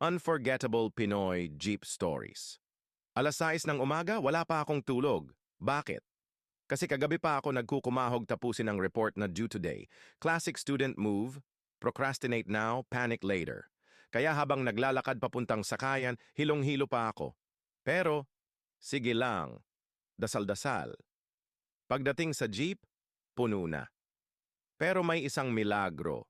Unforgettable Pinoy Jeep Stories. Alas 6 ng umaga, wala pa akong tulog. Bakit? Kasi kagabi pa ako nagkukumahog tapusin ang report na due today. Classic student move, procrastinate now, panic later. Kaya habang naglalakad papuntang sakayan, hilong-hilo pa ako. Pero, sige lang, dasal-dasal. Pagdating sa jeep, puno na. Pero may isang milagro.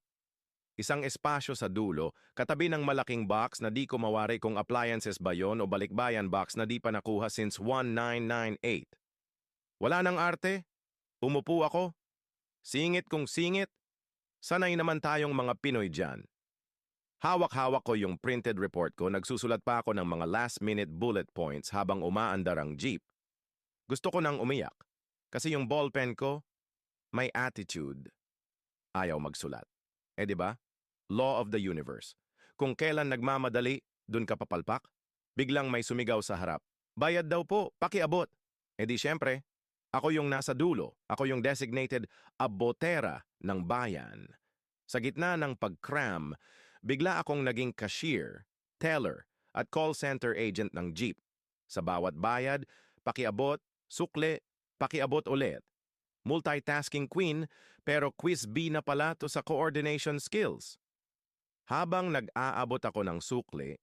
Isang espasyo sa dulo, katabi ng malaking box na di ko mawari kung appliances ba yon o balikbayan box na di pa nakuha since 1998. Wala nang arte. Umupo ako. Singit kung singit. Sanay naman tayong mga Pinoy dyan. Hawak-hawak ko yung printed report ko, nagsusulat pa ako ng mga last-minute bullet points habang umaandar ang jeep. Gusto ko nang umiyak. Kasi yung ballpen ko, may attitude. Ayaw magsulat. Di ba? Law of the universe. Kung kailan nagmamadali, dun ka papalpak, biglang may sumigaw sa harap. Bayad daw po, pakiabot. Di syempre, ako yung nasa dulo, ako yung designated abotera ng bayan. Sa gitna ng pag-cram, bigla akong naging cashier, teller, at call center agent ng jeep. Sa bawat bayad, pakiabot, sukle, pakiabot ulit. Multitasking queen, pero quiz B na pala to sa coordination skills. Habang nag-aabot ako ng sukli,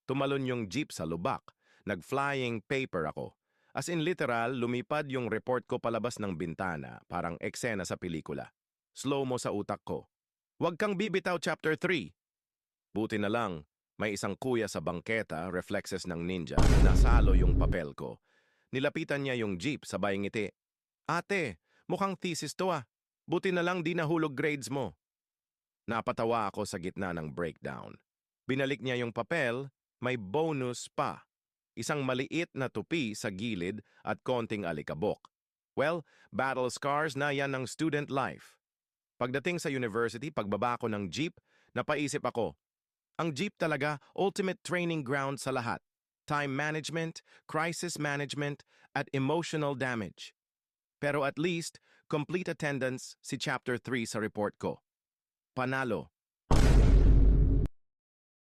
tumalon yung jeep sa lubak. Nag-flying paper ako. As in literal, lumipad yung report ko palabas ng bintana, parang eksena sa pelikula. Slow mo sa utak ko. Huwag kang bibitaw chapter 3. Buti na lang, may isang kuya sa bangketa, reflexes ng ninja, nasalo yung papel ko. Nilapitan niya yung jeep sabay ngiti. Ate, mukhang thesis to ah. Buti na lang di nahulog grades mo. Napatawa ako sa gitna ng breakdown. Binalik niya yung papel, may bonus pa. Isang maliit na tupi sa gilid at konting alikabok. Well, battle scars na yan ng student life. Pagdating sa university, pagbaba ko ng jeep, napaisip ako, ang jeep talaga ultimate training ground sa lahat. Time management, crisis management, at emotional damage. Pero at least, complete attendance si Chapter 3 sa report ko. Panalo.